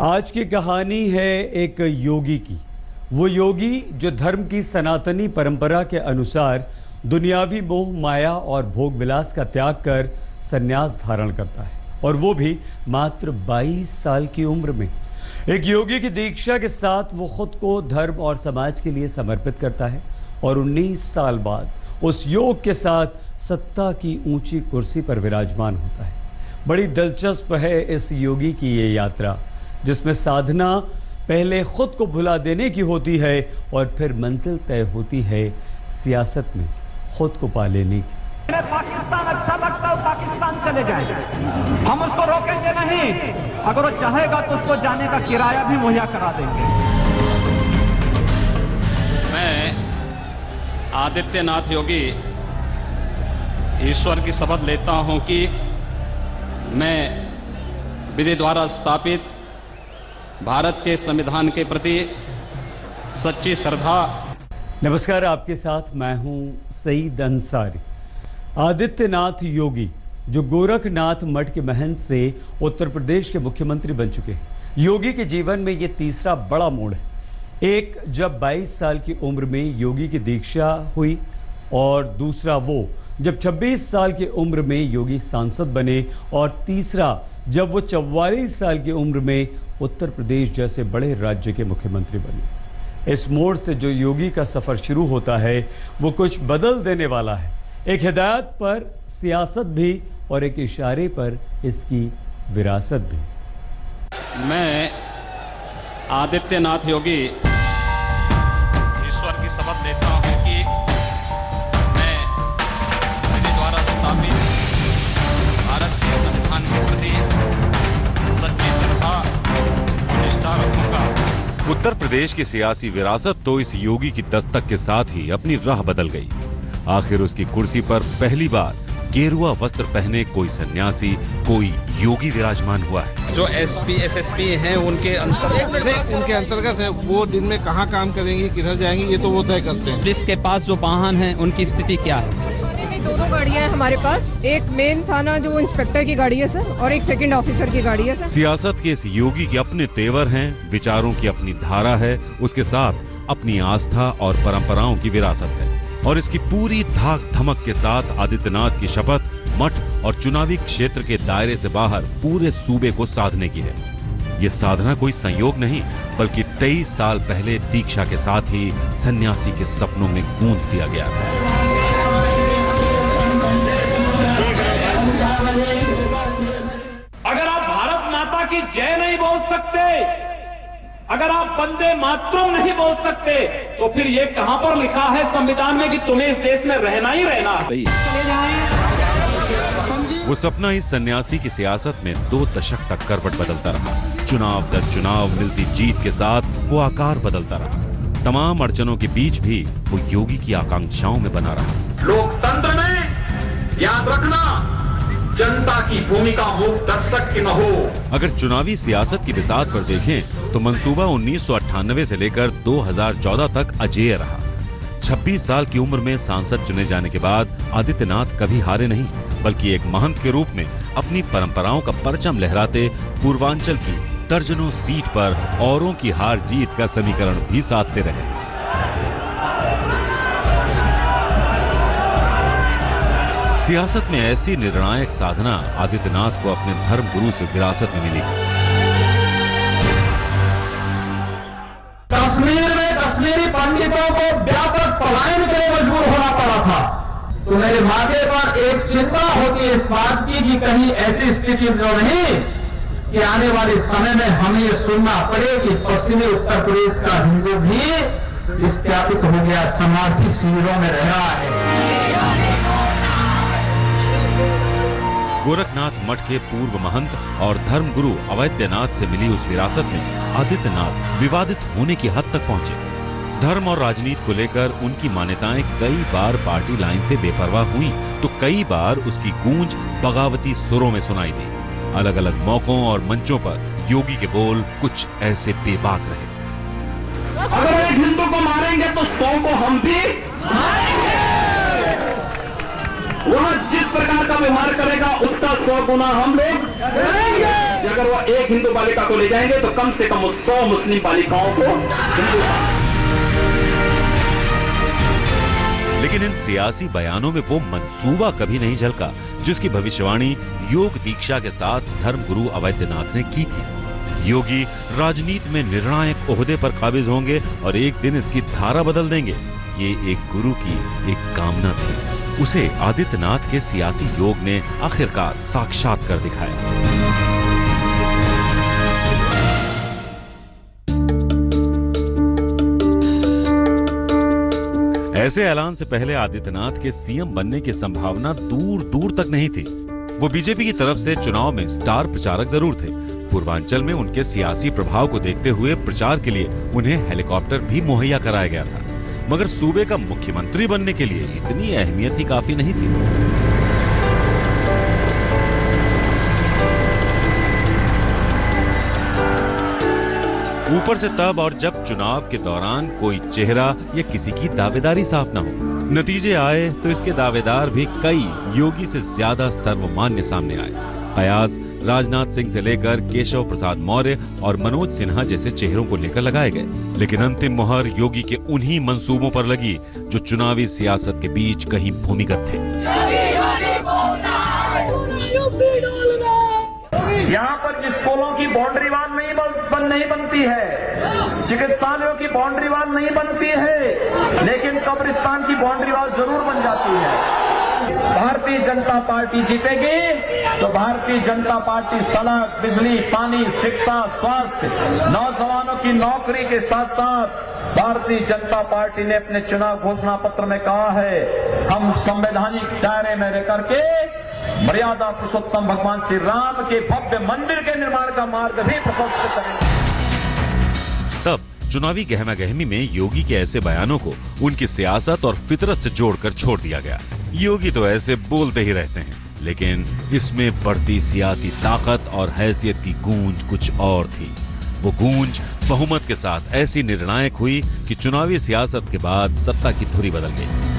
आज की कहानी है एक योगी की। वो योगी जो धर्म की सनातनी परंपरा के अनुसार दुनियावी मोह माया और भोग विलास का त्याग कर संन्यास धारण करता है, और वो भी मात्र 22 साल की उम्र में। एक योगी की दीक्षा के साथ वो खुद को धर्म और समाज के लिए समर्पित करता है और 19 साल बाद उस योग के साथ सत्ता की ऊंची कुर्सी पर विराजमान होता है। बड़ी दिलचस्प है इस योगी की ये यात्रा, जिसमें साधना पहले खुद को भुला देने की होती है और फिर मंजिल तय होती है सियासत में खुद को पा लेने की। पाकिस्तान अच्छा लगता है, पाकिस्तान चले जाए, हम उसको रोकेंगे नहीं। अगर वो चाहेगा तो उसको जाने का किराया भी मुहैया करा देंगे। मैं आदित्यनाथ योगी ईश्वर की शपथ लेता हूं कि मैं विधि द्वारा स्थापित भारत के संविधान के प्रति सच्ची श्रद्धा। नमस्कार, आपके साथ मैं हूं सईद अंसारी। आदित्यनाथ योगी जो गोरखनाथ मठ के महंत से उत्तर प्रदेश के मुख्यमंत्री बन चुके हैं। योगी के जीवन में ये तीसरा बड़ा मोड़ है। एक, जब 22 साल की उम्र में योगी की दीक्षा हुई, और दूसरा वो जब 26 साल की उम्र में योगी सांसद बने, और तीसरा जब वो 44 साल की उम्र में उत्तर प्रदेश जैसे बड़े राज्य के मुख्यमंत्री बने। इस मोड़ से जो योगी का सफर शुरू होता है वो कुछ बदल देने वाला है। एक हिदायत पर सियासत भी और एक इशारे पर इसकी विरासत भी। मैं आदित्यनाथ योगी ईश्वर की शपथ लेता हूं कि मैं विधि द्वारा स्थापित भारत के संविधान के प्रति सच्ची श्रद्धा और निष्ठा रखूंगा। उत्तर प्रदेश की सियासी विरासत तो इस योगी की दस्तक के साथ ही अपनी राह बदल गई। आखिर उसकी कुर्सी पर पहली बार गेरुआ वस्त्र पहने कोई सन्यासी, कोई योगी विराजमान हुआ है। जो एसपी एसएसपी हैं उनके अंतर्गत है। वो दिन में कहाँ काम करेंगे, किधर जाएंगे, ये तो वो तय करते हैं। पुलिस के पास जो वाहन हैं उनकी स्थिति क्या है? दोनों गाड़ियां हैं हमारे पास। एक मेन थाना जो इंस्पेक्टर की गाड़ी है सर, और एक सेकंड ऑफिसर की गाड़ी है सर। सियासत के इस योगी के अपने तेवर हैं, विचारों की अपनी धारा है, उसके साथ अपनी आस्था और परंपराओं की विरासत है। और इसकी पूरी धाक धमक के साथ आदित्यनाथ की शपथ मठ और चुनावी क्षेत्र के दायरे से बाहर पूरे सूबे को साधने की है। ये साधना कोई संयोग नहीं, बल्कि 23 साल पहले दीक्षा के साथ ही सन्यासी के सपनों में गूंथ दिया गया था। अगर आप भारत माता की जय नहीं बोल सकते, अगर आप वंदे मातरम नहीं बोल सकते, तो फिर ये कहां पर लिखा है संविधान में कि तुम्हें इस देश में रहना ही रहना है? वो सपना इस सन्यासी की सियासत में 2 दशक तक करवट बदलता रहा। चुनाव दर चुनाव मिलती जीत के साथ वो आकार बदलता रहा। तमाम अड़चनों के बीच भी वो योगी की आकांक्षाओं में बना रहा। लोकतंत्र में याद रखना, जनता की भूमिका मूक दर्शक की न हो। अगर चुनावी सियासत की बिसात पर देखें तो मंसूबा 1998 से लेकर 2014 तक अजेय रहा। 26 साल की उम्र में सांसद चुने जाने के बाद आदित्यनाथ कभी हारे नहीं, बल्कि एक महंत के रूप में अपनी परंपराओं का परचम लहराते पूर्वांचल की दर्जनों सीट पर औरों की हार जीत का समीकरण भी साधते रहे। सियासत में ऐसी निर्णायक साधना आदित्यनाथ को अपने धर्म गुरु से विरासत में मिली। कश्मीर में कश्मीरी पंडितों को व्यापक पलायन के लिए मजबूर होना पड़ा था। तो मेरे माथे पर एक चिंता होती है इस बात की कि कहीं ऐसी स्थिति तो नहीं कि आने वाले समय में हमें यह सुनना पड़े कि पश्चिमी उत्तर प्रदेश का हिंदू भी विस्थापित हो गया, समाधि शिविरों में रह रहा है। गोरखनाथ मठ के पूर्व महंत और धर्मगुरु अवैधनाथ से मिली उस विरासत में आदित्यनाथ विवादित होने की हद तक पहुंचे। धर्म और राजनीति को लेकर उनकी मान्यताएं कई बार पार्टी लाइन से बेपरवाह हुई, तो कई बार उसकी गूंज बगावती सुरों में सुनाई दी। अलग अलग मौकों और मंचों पर योगी के बोल कुछ ऐसे बेबाक रहे। अगर एक हिंदू को मारेंगे तो 100 को हम भी मारेंगे। वहां जिस प्रकार का व्यवहार करेगा उसका 100 गुना हम लोग करेंगे। अगर वह एक हिंदू बालिका को ले जाएंगे तो कम से कम 100 मुस्लिम बालिकाओं को। लेकिन इन सियासी बयानों में वो मंसूबा कभी नहीं झलका जिसकी भविष्यवाणी योग दीक्षा के साथ धर्मगुरु अवैधनाथ ने की थी। योगी राजनीति में निर्णायक ओहदे पर काबिज होंगे और एक दिन इसकी धारा बदल देंगे। ये एक गुरु की एक कामना थी। उसे आदित्यनाथ के सियासी योग ने आखिरकार साक्षात कर दिखाया। ऐसे ऐलान से पहले आदित्यनाथ के सीएम बनने की संभावना दूर दूर तक नहीं थी। वो बीजेपी की तरफ से चुनाव में स्टार प्रचारक जरूर थे। पूर्वांचल में उनके सियासी प्रभाव को देखते हुए प्रचार के लिए उन्हें हेलीकॉप्टर भी मुहैया कराया गया था, मगर सूबे का मुख्यमंत्री बनने के लिए इतनी अहमियत ही काफी नहीं थी। ऊपर से तब और जब चुनाव के दौरान कोई चेहरा या किसी की दावेदारी साफ न हो। नतीजे आए तो इसके दावेदार भी कई योगी से ज्यादा सर्वमान्य सामने आए। कयास राजनाथ सिंह से लेकर केशव प्रसाद मौर्य और मनोज सिन्हा जैसे चेहरों को लेकर लगाए गए, लेकिन अंतिम मुहर योगी के उन्हीं मंसूबों पर लगी जो चुनावी सियासत के बीच कहीं भूमिगत थे। यहाँ पर स्कूलों की बाउंड्री वाल नहीं बनती है, चिकित्सालयों की बाउंड्री वाल नहीं बनती है, लेकिन कब्रिस्तान की बाउंड्री वाल जरूर बन जाती है। भारतीय जनता पार्टी जीतेगी तो भारतीय जनता पार्टी सड़क, बिजली, पानी, शिक्षा, स्वास्थ्य, नौजवानों की नौकरी के साथ साथ भारतीय जनता पार्टी ने अपने चुनाव घोषणा पत्र में कहा है हम संवैधानिक दायरे में रह करके मर्यादा पुरुषोत्तम भगवान श्री राम के भव्य मंदिर के निर्माण का मार्ग भी प्रशस्त करेंगे। तब चुनावी गहमागहमी में योगी के ऐसे बयानों को उनकी सियासत और फितरत से जोड़कर छोड़ दिया गया। योगी तो ऐसे बोलते ही रहते हैं, लेकिन इसमें बढ़ती सियासी ताकत और हैसियत की गूंज कुछ और थी। वो गूंज बहुमत के साथ ऐसी निर्णायक हुई कि चुनावी सियासत के बाद सत्ता की धुरी बदल गई।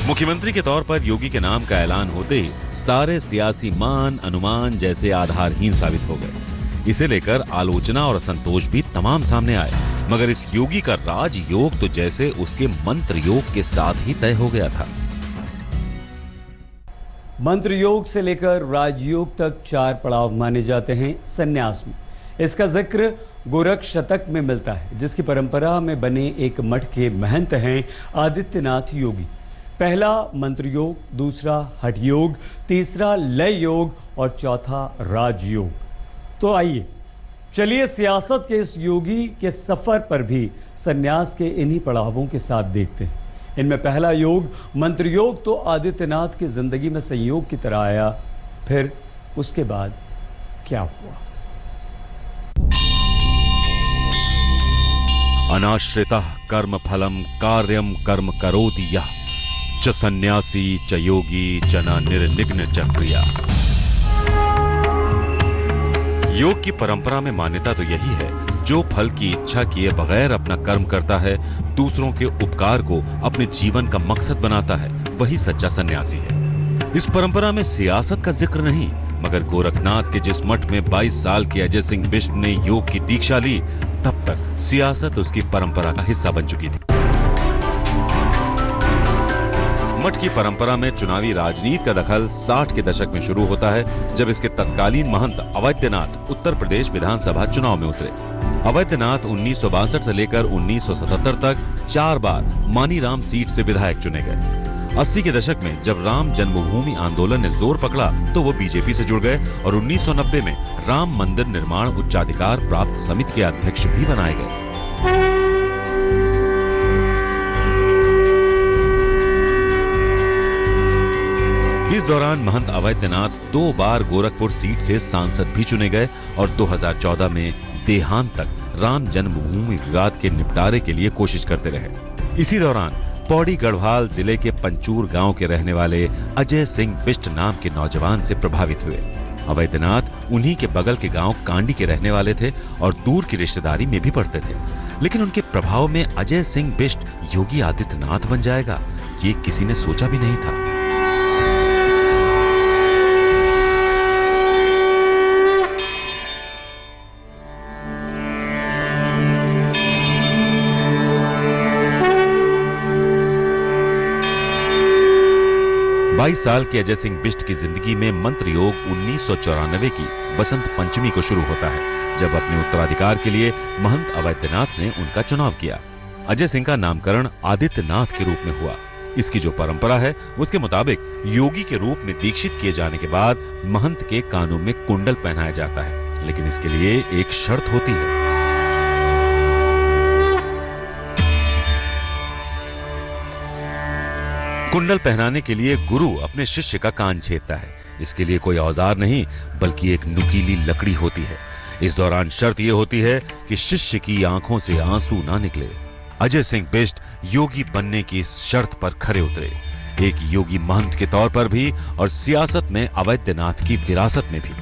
मुख्यमंत्री के तौर पर योगी के नाम का ऐलान होते ही सारे सियासी मान अनुमान जैसे आधारहीन साबित हो गए। इसे लेकर आलोचना और असंतोष भी तमाम सामने आए, मगर इस योगी का राजयोग तो जैसे उसके मंत्र योग के साथ ही तय हो गया था। मंत्र योग से लेकर राजयोग तक 4 पड़ाव माने जाते हैं संन्यास में। इसका जिक्र गोरख शतक में मिलता है, जिसकी परंपरा में बने एक मठ के महंत हैं आदित्यनाथ योगी। पहला मंत्र योग, दूसरा हठ योग, तीसरा लय योग और चौथा राजयोग। तो आइए चलिए सियासत के इस योगी के सफर पर भी संन्यास के इन्हीं पड़ावों के साथ देखते हैं। इनमें पहला योग मंत्र योग तो आदित्यनाथ की जिंदगी में संयोग की तरह आया, फिर उसके बाद क्या हुआ? अनाश्रितः कर्म फलम कार्यम कर्म करोति यः च सन्यासी च योगी च न निर्निग्न च क्रिया। योग की परंपरा में मान्यता तो यही है, जो फल की इच्छा किए बगैर अपना कर्म करता है, दूसरों के उपकार को अपने जीवन का मकसद बनाता है, वही सच्चा सन्यासी है। इस परंपरा में सियासत का जिक्र नहीं, मगर गोरखनाथ के जिस मठ में 22 साल के अजय सिंह बिष्ट ने योग की दीक्षा ली, तब तक सियासत उसकी परंपरा का हिस्सा बन चुकी थी। मठ की परंपरा में चुनावी राजनीति का दखल 60 के दशक में शुरू होता है, जब इसके तत्कालीन महंत अवैधनाथ उत्तर प्रदेश विधानसभा चुनाव में उतरे। अवैधनाथ 1962 से लेकर 1977 तक 4 बार मानीराम सीट से विधायक चुने गए। 80 के दशक में जब राम जन्मभूमि आंदोलन ने जोर पकड़ा तो वो बीजेपी से जुड़ गए और 1990 में राम मंदिर निर्माण उच्चाधिकार प्राप्त समिति के अध्यक्ष भी बनाए गए। इस दौरान महंत अवैधनाथ 2 बार गोरखपुर सीट से सांसद भी चुने गए और 2014 में देहांत तक राम जन्मभूमि विवाद के निपटारे के लिए कोशिश करते रहे। इसी दौरान पौड़ी गढ़वाल जिले के पंचूर गांव के रहने वाले अजय सिंह बिष्ट नाम के नौजवान से प्रभावित हुए। अवैधनाथ उन्हीं के बगल के गांव कांडी के रहने वाले थे और दूर की रिश्तेदारी में भी पड़ते थे, लेकिन उनके प्रभाव में अजय सिंह बिष्ट योगी आदित्यनाथ बन जाएगा, ये किसी ने सोचा भी नहीं था। बाईस साल के अजय सिंह बिष्ट की जिंदगी में मंत्र योग 1994 की बसंत पंचमी को शुरू होता है, जब अपने उत्तराधिकार के लिए महंत अवैधनाथ ने उनका चुनाव किया। अजय सिंह का नामकरण आदित्यनाथ के रूप में हुआ। इसकी जो परंपरा है उसके मुताबिक योगी के रूप में दीक्षित किए जाने के बाद महंत के कानों में कुंडल पहनाया जाता है, लेकिन इसके लिए एक शर्त होती है। कुंडल पहनाने के लिए गुरु अपने शिष्य का कान छेदता है। इसके लिए कोई औजार नहीं बल्कि एक नुकीली लकड़ी होती है। इस दौरान शर्त यह होती है कि शिष्य की आंखों से आंसू ना निकले। अजय सिंह बिष्ट योगी बनने की इस शर्त पर खरे उतरे, एक योगी महंत के तौर पर भी और सियासत में अवैधनाथ की विरासत में भी।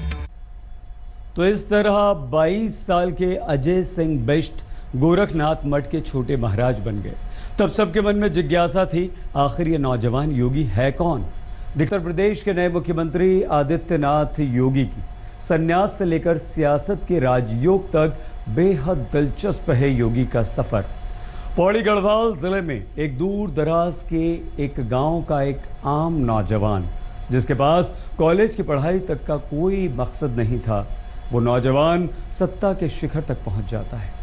तो इस तरह 22 साल के अजय सिंह बिष्ट गोरखनाथ मठ के छोटे महाराज बन गए। तब सबके मन में जिज्ञासा थी, आखिर ये नौजवान योगी है कौन? उत्तर प्रदेश के नए मुख्यमंत्री आदित्यनाथ योगी की संन्यास से लेकर सियासत के राजयोग तक बेहद दिलचस्प है योगी का सफर। पौड़ी गढ़वाल जिले में एक दूर दराज के एक गांव का एक आम नौजवान, जिसके पास कॉलेज की पढ़ाई तक का कोई मकसद नहीं था, वो नौजवान सत्ता के शिखर तक पहुंच जाता है।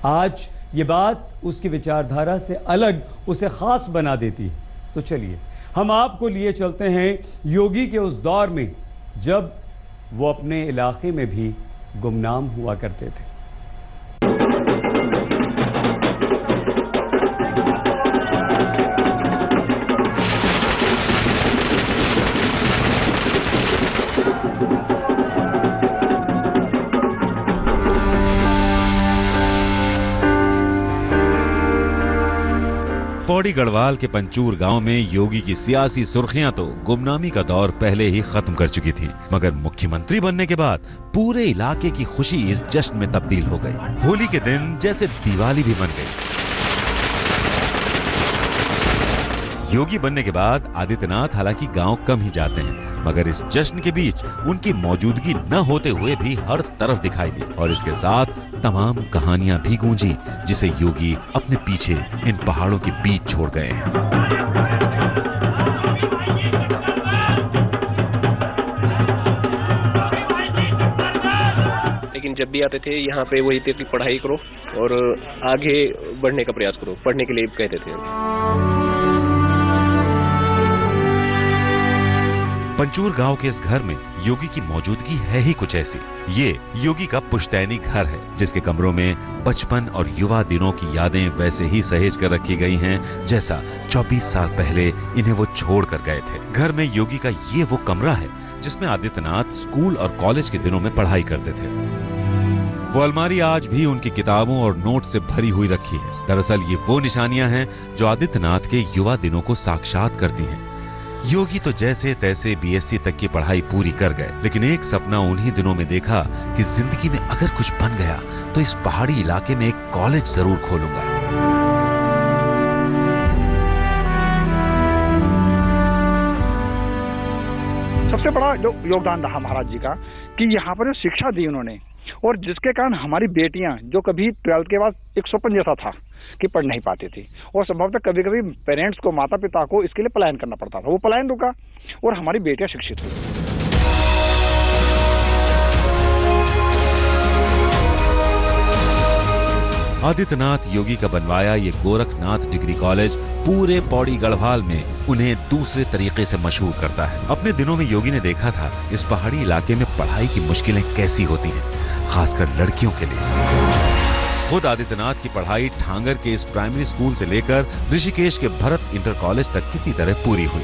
आज ये बात उसकी विचारधारा से अलग उसे खास बना देती है। तो चलिए हम आपको लिए चलते हैं योगी के उस दौर में जब वो अपने इलाके में भी गुमनाम हुआ करते थे। पौड़ी गढ़वाल के पंचूर गांव में योगी की सियासी सुर्खियां तो गुमनामी का दौर पहले ही खत्म कर चुकी थी, मगर मुख्यमंत्री बनने के बाद पूरे इलाके की खुशी इस जश्न में तब्दील हो गई। होली के दिन जैसे दिवाली भी बन गई। योगी बनने के बाद आदित्यनाथ हालांकि गांव कम ही जाते हैं, मगर इस जश्न के बीच उनकी मौजूदगी न होते हुए भी हर तरफ दिखाई दी और इसके साथ तमाम कहानियां भी गूंजी, जिसे योगी अपने पीछे इन पहाड़ों के बीच छोड़ गए हैं। लेकिन जब भी आते थे यहाँ पे वही थे कि पढ़ाई करो और आगे बढ़ने का प्रयास करो, पढ़ने के लिए कहते थे। पंचूर गांव के इस घर में योगी की मौजूदगी है ही कुछ ऐसी। ये योगी का पुश्तैनी घर है, जिसके कमरों में बचपन और युवा दिनों की यादें वैसे ही सहेज कर रखी गई हैं जैसा 24 साल पहले इन्हें वो छोड़ कर गए थे। घर में योगी का ये वो कमरा है जिसमें आदित्यनाथ स्कूल और कॉलेज के दिनों में पढ़ाई करते थे। वो अलमारी आज भी उनकी किताबों और नोट से भरी हुई रखी है। दरअसल ये वो निशानियां हैं जो आदित्यनाथ के युवा दिनों को साक्षात करती हैं। योगी तो जैसे तैसे बीएससी तक की पढ़ाई पूरी कर गए, लेकिन एक सपना उन्हीं दिनों में देखा कि जिंदगी में अगर कुछ बन गया तो इस पहाड़ी इलाके में एक कॉलेज जरूर खोलूंगा। सबसे बड़ा जो योगदान रहा महाराज जी का कि यहाँ पर जो शिक्षा दी उन्होंने, और जिसके कारण हमारी बेटियां जो कभी 12th के बाद एक स्वप्न जैसा था कि पढ़ नहीं पाती थी, और संभवतः कभी कभी पेरेंट्स को, माता पिता को इसके लिए पलायन करना पड़ता था, वो पलायन रुका और हमारी बेटियां शिक्षित हुई। आदित्यनाथ योगी का बनवाया ये गोरखनाथ डिग्री कॉलेज पूरे पौड़ी गढ़वाल में उन्हें दूसरे तरीके से मशहूर करता है। अपने दिनों में योगी ने देखा था इस पहाड़ी इलाके में पढ़ाई की मुश्किलें कैसी होती हैं, खासकर लड़कियों के लिए। खुद आदित्यनाथ की पढ़ाई ठांगर के इस प्राइमरी स्कूल से लेकर ऋषिकेश के भरत इंटर कॉलेज तक किसी तरह पूरी हुई।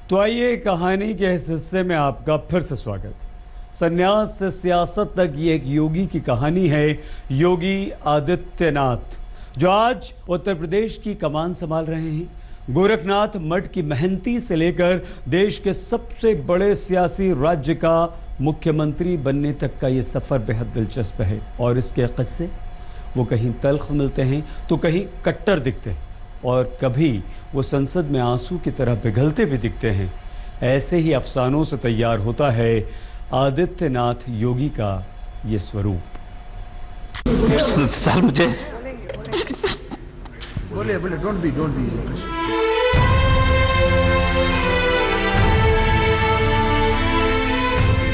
तो आइए कहानी के इस हिस्से में आपका फिर से स्वागत। संन्यास से सियासत तक ये एक योगी की कहानी है, योगी आदित्यनाथ, जो आज उत्तर प्रदेश की कमान संभाल रहे हैं। गोरखनाथ मठ की मेहनती से लेकर देश के सबसे बड़े सियासी राज्य का मुख्यमंत्री बनने तक का ये सफ़र बेहद दिलचस्प है। और इसके किस्से वो कहीं तल्ख मिलते हैं तो कहीं कट्टर दिखते हैं और कभी वो संसद में आंसू की तरह पिघलते भी दिखते हैं। ऐसे ही अफसानों से तैयार होता है आदित्यनाथ योगी का ये स्वरूप। सर मुझे बोले डोंट बी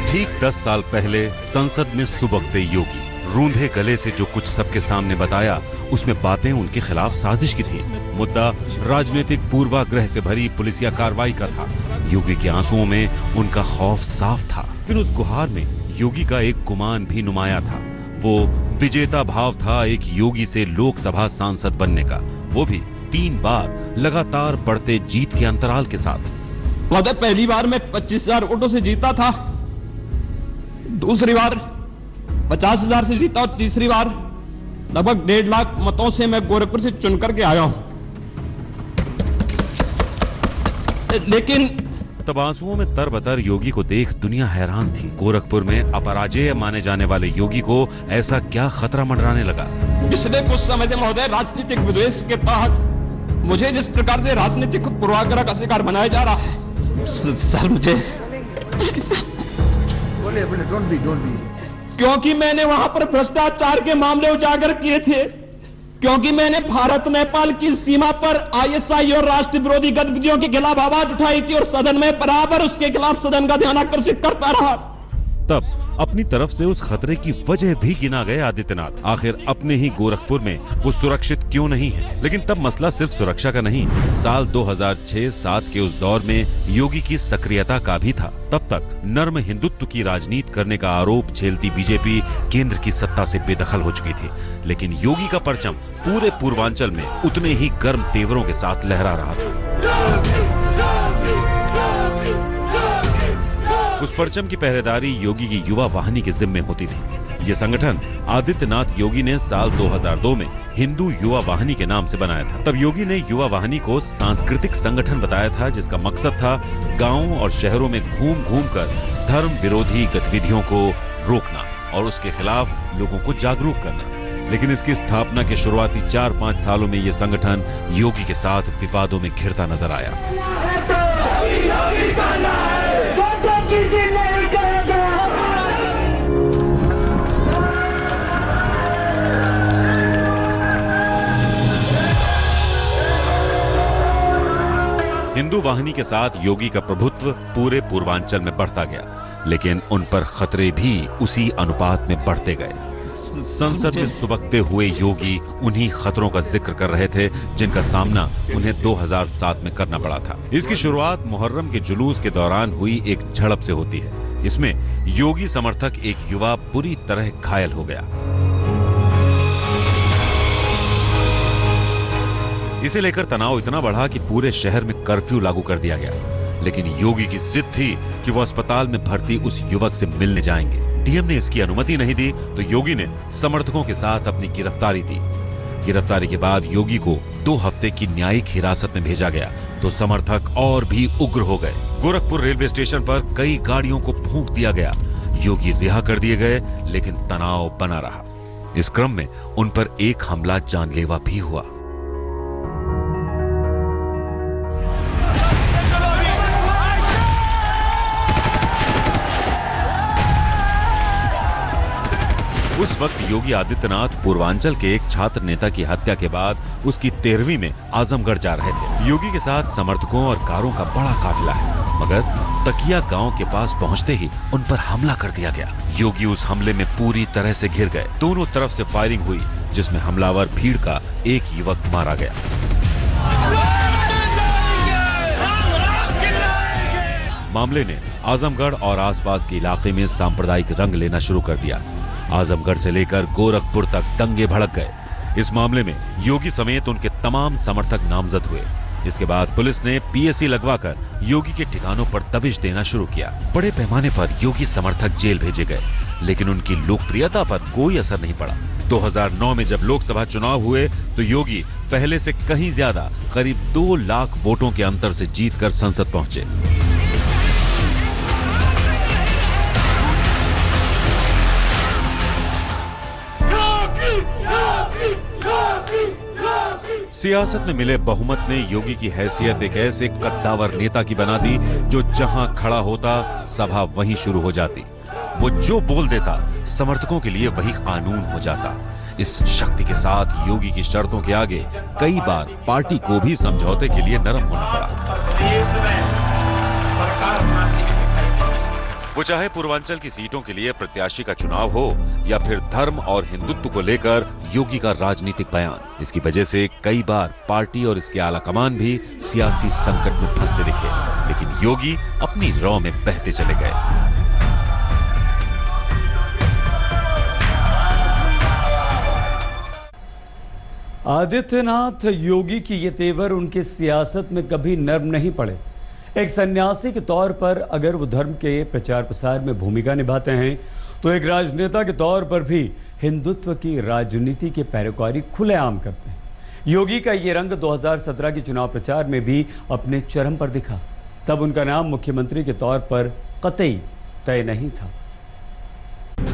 ठीक 10 साल पहले संसद में सुबकते योगी रूंधे गले से जो कुछ सबके सामने बताया, उसमें बातें उनके खिलाफ साजिश की थी। मुद्दा राजनीतिक पूर्वाग्रह से भरी पुलिसिया कार्रवाई का था। योगी के आंसुओं में उनका खौफ साफ था, लेकिन उस गुहार में योगी का एक गुमान भी नुमाया था। वो विजेता भाव था एक योगी से लोकसभा सांसद बनने का, वो भी 3 बार लगातार बढ़ते जीत के अंतराल के साथ। पहली बार मैं 25,000 वोटों से जीता था, दूसरी बार 50,000 से जीता और तीसरी बार लगभग 1.5 लाख मतों से मैं गोरखपुर से चुन करके आया हूं। लेकिन तब आंसुओं में तरबतर योगी को देख दुनिया हैरान थी। गोरखपुर में अपराजेय माने जाने वाले योगी को ऐसा क्या खतरा मंडराने लगा? पिछले कुछ समय से महोदय राजनीतिक विद्वेष के तहत मुझे जिस प्रकार से राजनीतिक पूर्वाग्रह का शिकार बनाया जा रहा है, सर मुझे बोले डोंट बी क्योंकि मैंने वहां पर भ्रष्टाचार के मामले उजागर किए थे, क्योंकि मैंने भारत नेपाल की सीमा पर आईएसआई और राष्ट्र विरोधी गतिविधियों के खिलाफ आवाज उठाई थी और सदन में बराबर उसके खिलाफ सदन का ध्यान आकर्षित करता रहा। तब अपनी तरफ से उस खतरे की वजह भी गिना गए आदित्यनाथ। आखिर अपने ही गोरखपुर में वो सुरक्षित क्यों नहीं है? लेकिन तब मसला सिर्फ सुरक्षा का नहीं, साल 2006-07 के उस दौर में योगी की सक्रियता का भी था। तब तक नर्म हिंदुत्व की राजनीति करने का आरोप झेलती बीजेपी केंद्र की सत्ता से बेदखल हो चुकी थी, लेकिन योगी का परचम पूरे पूर्वांचल में उतने ही गर्म तेवरों के साथ लहरा रहा था। उस परचम की पहरेदारी योगी की युवा वाहिनी के जिम्मे होती थी। ये संगठन आदित्यनाथ योगी ने साल 2002 में हिंदू युवा वाहिनी के नाम से बनाया था। तब योगी ने युवा वाहिनी को सांस्कृतिक संगठन बताया था, जिसका मकसद था गांवों और शहरों में घूम घूम कर धर्म विरोधी गतिविधियों को रोकना और उसके खिलाफ लोगों को जागरूक करना। लेकिन इसकी स्थापना के शुरुआती 4-5 सालों में यह संगठन योगी के साथ विवादों में घिरता नजर आया। हिंदू वाहिनी के साथ योगी का प्रभुत्व पूरे पूर्वांचल में बढ़ता गया, लेकिन उन पर खतरे भी उसी अनुपात में बढ़ते गए। संसद में सुबकते हुए योगी उन्हीं खतरों का जिक्र कर रहे थे जिनका सामना उन्हें 2007 में करना पड़ा था। इसकी शुरुआत मुहर्रम के जुलूस के दौरान हुई एक झड़प से होती है। इसमें योगी समर्थक एक युवा बुरी तरह घायल हो गया। इसे लेकर तनाव इतना बढ़ा कि पूरे शहर में कर्फ्यू लागू कर दिया गया, लेकिन योगी की जिद थी कि वो अस्पताल में भर्ती उस युवक से मिलने जाएंगे। डीएम ने इसकी अनुमति नहीं दी तो योगी ने समर्थकों के साथ अपनी गिरफ्तारी दी। गिरफ्तारी के बाद योगी को 2 हफ्ते की न्यायिक हिरासत में भेजा गया तो समर्थक और भी उग्र हो गए। गोरखपुर रेलवे स्टेशन पर कई गाड़ियों को फूंक दिया गया। योगी रिहा कर दिए गए, लेकिन तनाव बना रहा। इस क्रम में उन पर एक हमला जानलेवा भी हुआ। उस वक्त योगी आदित्यनाथ पूर्वांचल के एक छात्र नेता की हत्या के बाद उसकी 13वीं में आजमगढ़ जा रहे थे। योगी के साथ समर्थकों और कारों का बड़ा काफिला है, मगर तकिया गांव के पास पहुंचते ही उन पर हमला कर दिया गया। योगी उस हमले में पूरी तरह से घिर गए। दोनों तरफ से फायरिंग हुई, जिसमें हमलावर भीड़ का एक युवक मारा गया। मामले ने आजमगढ़ और आसपास के इलाके में सांप्रदायिक रंग लेना शुरू कर दिया। आजमगढ़ से लेकर गोरखपुर तक दंगे भड़क गए। इस मामले में योगी समेत उनके तमाम समर्थक नामजद हुए। इसके बाद पुलिस ने पीएसी लगवाकर योगी के ठिकानों पर दबिश देना शुरू किया। बड़े पैमाने पर योगी समर्थक जेल भेजे गए, लेकिन उनकी लोकप्रियता पर कोई असर नहीं पड़ा। 2009 में जब लोकसभा चुनाव हुए तो योगी पहले से कहीं ज्यादा करीब 2 लाख वोटों के अंतर से जीतकर संसद पहुंचे। सियासत में मिले बहुमत ने योगी की हैसियत एक ऐसे कद्दावर नेता की बना दी जो जहां खड़ा होता सभा वहीं शुरू हो जाती। वो जो बोल देता समर्थकों के लिए वही कानून हो जाता। इस शक्ति के साथ योगी की शर्तों के आगे कई बार पार्टी को भी समझौते के लिए नरम होना पड़ा। वो चाहे पूर्वांचल की सीटों के लिए प्रत्याशी का चुनाव हो या फिर धर्म और हिंदुत्व को लेकर योगी का राजनीतिक बयान। इसकी वजह से कई बार पार्टी और इसके आला कमान भी सियासी संकट में फंसते दिखे, लेकिन योगी अपनी रौ में बहते चले गए। आदित्यनाथ योगी की ये तेवर उनके सियासत में कभी नर्म नहीं पड़े। एक सन्यासी के तौर पर अगर वो धर्म के प्रचार प्रसार में भूमिका निभाते हैं तो एक राजनेता के तौर पर भी हिंदुत्व की राजनीति के पैरोकारी खुलेआम करते हैं। योगी का ये रंग 2017 के चुनाव प्रचार में भी अपने चरम पर दिखा। तब उनका नाम मुख्यमंत्री के तौर पर कतई तय नहीं था।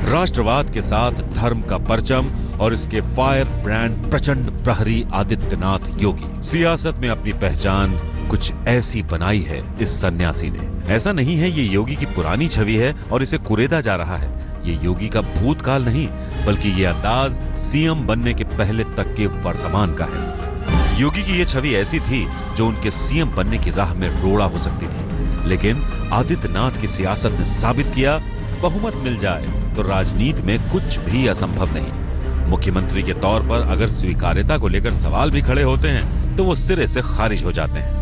राष्ट्रवाद के साथ धर्म का परचम और इसके फायर ब्रांड प्रचंड प्रहरी आदित्यनाथ योगी सियासत में अपनी पहचान कुछ ऐसी बनाई है इस सन्यासी ने। ऐसा नहीं है ये योगी की पुरानी छवि है और इसे कुरेदा जा रहा है। ये योगी का भूतकाल नहीं, बल्कि ये अंदाज सीएम बनने के पहले तक के वर्तमान का है। योगी की ये छवि ऐसी थी जो उनके सीएम बनने की राह में रोड़ा हो सकती थी, लेकिन आदित्यनाथ की सियासत ने साबित किया बहुमत मिल जाए तो राजनीति में कुछ भी असंभव नहीं। मुख्यमंत्री के तौर पर अगर स्वीकार्यता को लेकर सवाल भी खड़े होते हैं तो वो सिरे से खारिज हो जाते हैं।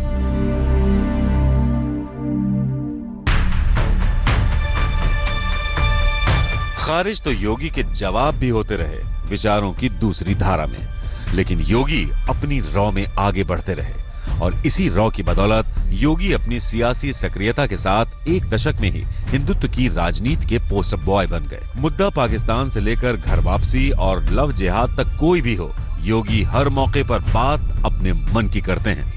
खारिज तो योगी के जवाब भी होते रहे विचारों की दूसरी धारा में, लेकिन योगी अपनी रौ में आगे बढ़ते रहे और इसी रौ की बदौलत योगी अपनी सियासी सक्रियता के साथ एक दशक में ही हिंदुत्व की राजनीति के पोस्टर बॉय बन गए। मुद्दा पाकिस्तान से लेकर घर वापसी और लव जिहाद तक कोई भी हो, योगी हर मौके पर बात अपने मन की करते हैं।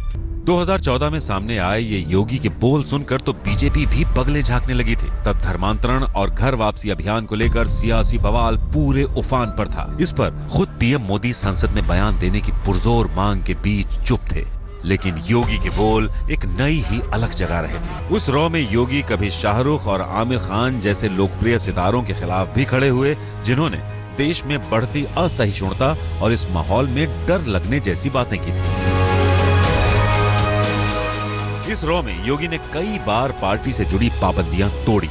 2014 में सामने आए ये योगी के बोल सुनकर तो बीजेपी भी पगले झांकने लगी थी। तब धर्मांतरण और घर वापसी अभियान को लेकर सियासी बवाल पूरे उफान पर था। इस पर खुद पीएम मोदी संसद में बयान देने की पुरजोर मांग के बीच चुप थे, लेकिन योगी के बोल एक नई ही अलग जगा रहे थे। उस रौ में योगी कभी शाहरुख और आमिर खान जैसे लोकप्रिय सितारों के खिलाफ भी खड़े हुए, जिन्होंने देश में बढ़ती असहिष्णुता और इस माहौल में डर लगने जैसी बातें की थी। इस रौ में योगी ने कई बार पार्टी से जुड़ी पाबंदियां तोड़ी।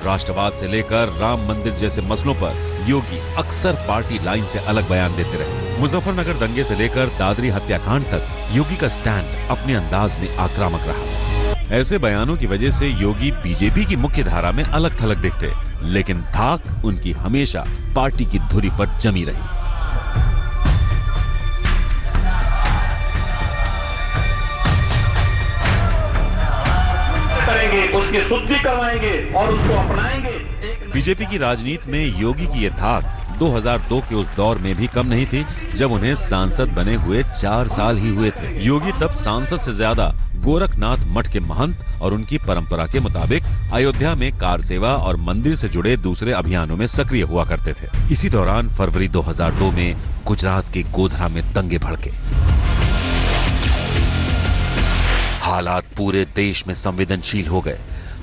राष्ट्रवाद से लेकर राम मंदिर जैसे मसलों पर योगी अक्सर पार्टी लाइन से अलग बयान देते रहे। मुजफ्फरनगर दंगे से लेकर दादरी हत्याकांड तक योगी का स्टैंड अपने अंदाज में आक्रामक रहा। ऐसे बयानों की वजह से योगी बीजेपी की मुख्य धारा में अलग थलग दिखते, लेकिन धाक उनकी हमेशा पार्टी की धुरी पर जमी रही। उसकी शुद्धि करवाएंगे और उसको अपनाएंगे। बीजेपी की राजनीति में योगी की ये धाक 2002 के उस दौर में भी कम नहीं थी जब उन्हें सांसद बने हुए 4 साल ही हुए थे। योगी तब सांसद से ज्यादा गोरखनाथ मठ के महंत और उनकी परंपरा के मुताबिक अयोध्या में कार सेवा और मंदिर से जुड़े दूसरे अभियानों में सक्रिय हुआ करते थे। इसी दौरान फरवरी 2002 में गुजरात के गोधरा में दंगे भड़के। हालात पूरे देश में संवेदनशील हो गए।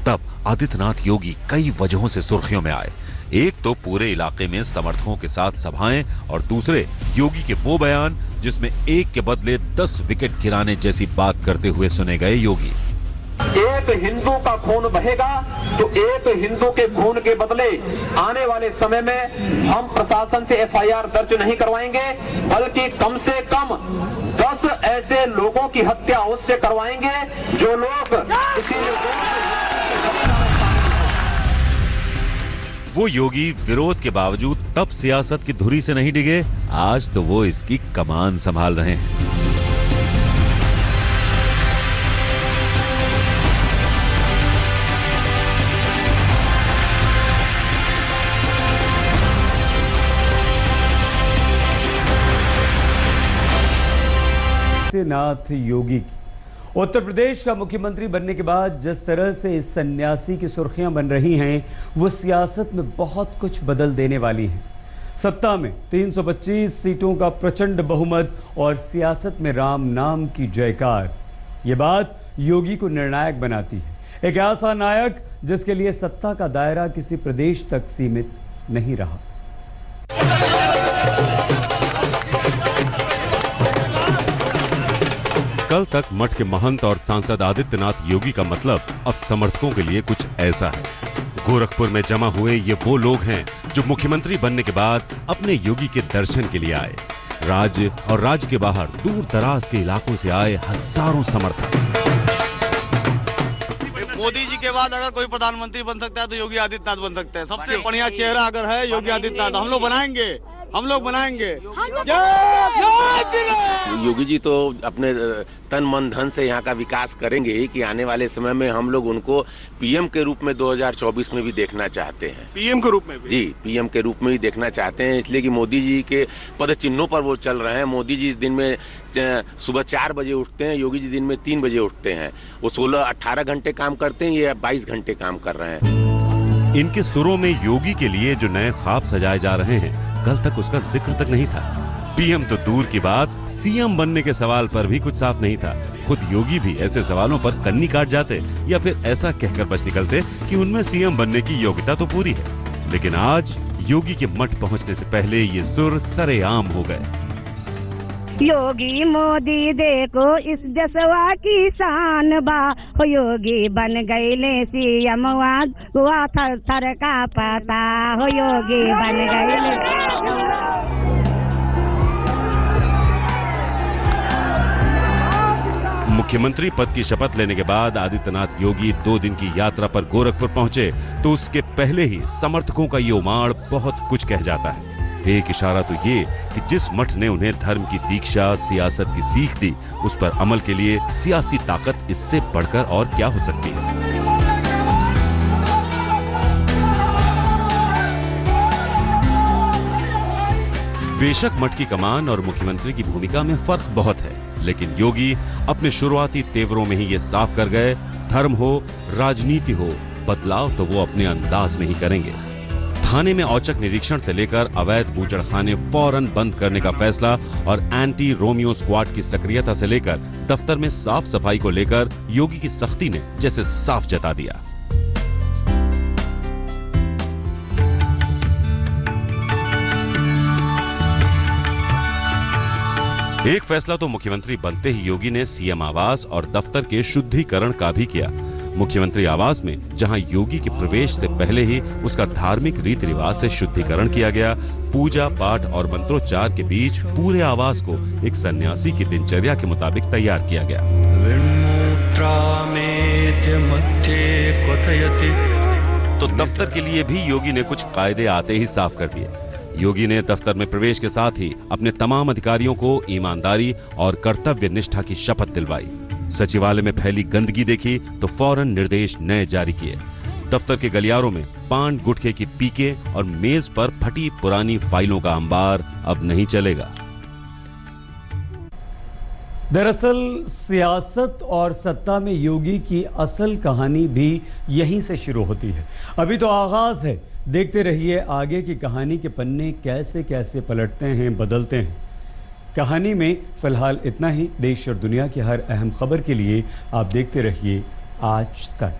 तब आदित्यनाथ योगी कई वजहों से सुर्खियों में आए। एक तो पूरे इलाके में समर्थकों के साथ सभाएं और दूसरे योगी के वो बयान जिसमें एक के बदले 10 विकेट गिराने जैसी बात करते हुए सुने गए योगी। एक हिंदू का खून बहेगा तो एक हिंदू के खून के बदले आने वाले समय में हम प्रशासन से एफआईआर दर्ज नहीं करवाएंगे, बल्कि कम से कम 10 ऐसे लोगों की हत्या उससे करवाएंगे जो लोग वो योगी विरोध के बावजूद तब सियासत की धुरी से नहीं डिगे, आज तो वो इसकी कमान संभाल रहे हैं। आदित्यनाथ योगी की। उत्तर प्रदेश का मुख्यमंत्री बनने के बाद जिस तरह से इस सन्यासी की सुर्खियां बन रही हैं, वो सियासत में बहुत कुछ बदल देने वाली हैं। सत्ता में 325 सीटों का प्रचंड बहुमत और सियासत में राम नाम की जयकार, ये बात योगी को निर्णायक बनाती है। एक ऐसा नायक जिसके लिए सत्ता का दायरा किसी प्रदेश तक सीमित नहीं रहा। कल तक मठ के महंत और सांसद आदित्यनाथ योगी का मतलब अब समर्थकों के लिए कुछ ऐसा है। गोरखपुर में जमा हुए ये वो लोग हैं जो मुख्यमंत्री बनने के बाद अपने योगी के दर्शन के लिए आए। राज्य और राज्य के बाहर दूर दराज के इलाकों से आए हजारों समर्थक। मोदी जी के बाद अगर कोई प्रधानमंत्री बन सकता है तो योगी आदित्यनाथ बन सकते हैं। सबसे बढ़िया चेहरा अगर है योगी आदित्यनाथ, हम लोग बनाएंगे। योगी जी तो अपने तन मन धन से यहाँ का विकास करेंगे ही कि आने वाले समय में हम लोग उनको पीएम के रूप में 2024 में भी देखना चाहते हैं। पीएम के रूप में भी? जी, पीएम के रूप में भी देखना चाहते हैं, इसलिए कि मोदी जी के पद चिन्हों पर वो चल रहे हैं। मोदी जी दिन में सुबह 4 बजे उठते हैं, योगी जी दिन में 3 बजे उठते हैं। वो 16-18 घंटे काम करते हैं, ये 22 घंटे काम कर रहे हैं। इनके सुरों में योगी के लिए जो नए ख्वाब सजाए जा रहे हैं, कल तक उसका जिक्र तक नहीं था। पीएम तो दूर की बात, सीएम बनने के सवाल पर भी कुछ साफ नहीं था। खुद योगी भी ऐसे सवालों पर कन्नी काट जाते या फिर ऐसा कहकर बच निकलते कि उनमें सीएम बनने की योग्यता तो पूरी है। लेकिन आज योगी के मठ पहुंचने से पहले ये सुर सरेआम हो गए। योगी मोदी देखो इस जसवा की शान बा, हो योगी बन गईले सीएम हुआ थर थर का पता, हो योगी बन गईले। मुख्यमंत्री पद की शपथ लेने के बाद आदित्यनाथ योगी 2 दिन की यात्रा पर गोरखपुर पहुंचे तो उसके पहले ही समर्थकों का ये उमाड़ बहुत कुछ कह जाता है। एक इशारा तो ये कि जिस मठ ने उन्हें धर्म की दीक्षा, सियासत की सीख दी, उस पर अमल के लिए सियासी ताकत इससे बढ़कर और क्या हो सकती है। बेशक मठ की कमान और मुख्यमंत्री की भूमिका में फर्क बहुत है, लेकिन योगी अपने शुरुआती तेवरों में ही ये साफ कर गए, धर्म हो, राजनीति हो, बदलाव तो वो अपने अंदाज में ही करेंगे। थाने में औचक निरीक्षण से लेकर अवैध बूचड़खाने फौरन बंद करने का फैसला और एंटी रोमियो स्क्वाड की सक्रियता से लेकर दफ्तर में साफ सफाई को लेकर योगी की सख्ती ने जैसे साफ जता दिया। एक फैसला तो मुख्यमंत्री बनते ही योगी ने सीएम आवास और दफ्तर के शुद्धिकरण का भी किया। मुख्यमंत्री आवास में जहां योगी के प्रवेश से पहले ही उसका धार्मिक रीति रिवाज से शुद्धिकरण किया गया, पूजा पाठ और मंत्रोच्चार के बीच पूरे आवास को एक सन्यासी की दिनचर्या के मुताबिक तैयार किया गया। तो दफ्तर के लिए भी योगी ने कुछ कायदे आते ही साफ कर दिए। योगी ने दफ्तर में प्रवेश के साथ ही अपने तमाम अधिकारियों को ईमानदारी और कर्तव्य निष्ठा की शपथ दिलवाई। सचिवालय में फैली गंदगी देखी तो फौरन निर्देश नए जारी किए। दफ्तर के गलियारों में पान गुटखे की पीके और मेज पर फटी पुरानी फाइलों का अंबार अब नहीं चलेगा। दरअसल सियासत और सत्ता में योगी की असल कहानी भी यहीं से शुरू होती है। अभी तो आगाज है, देखते रहिए आगे की कहानी के पन्ने कैसे कैसे पलटते हैं, बदलते हैं। कहानी में फिलहाल इतना ही। देश और दुनिया की हर अहम खबर के लिए आप देखते रहिए आज तक।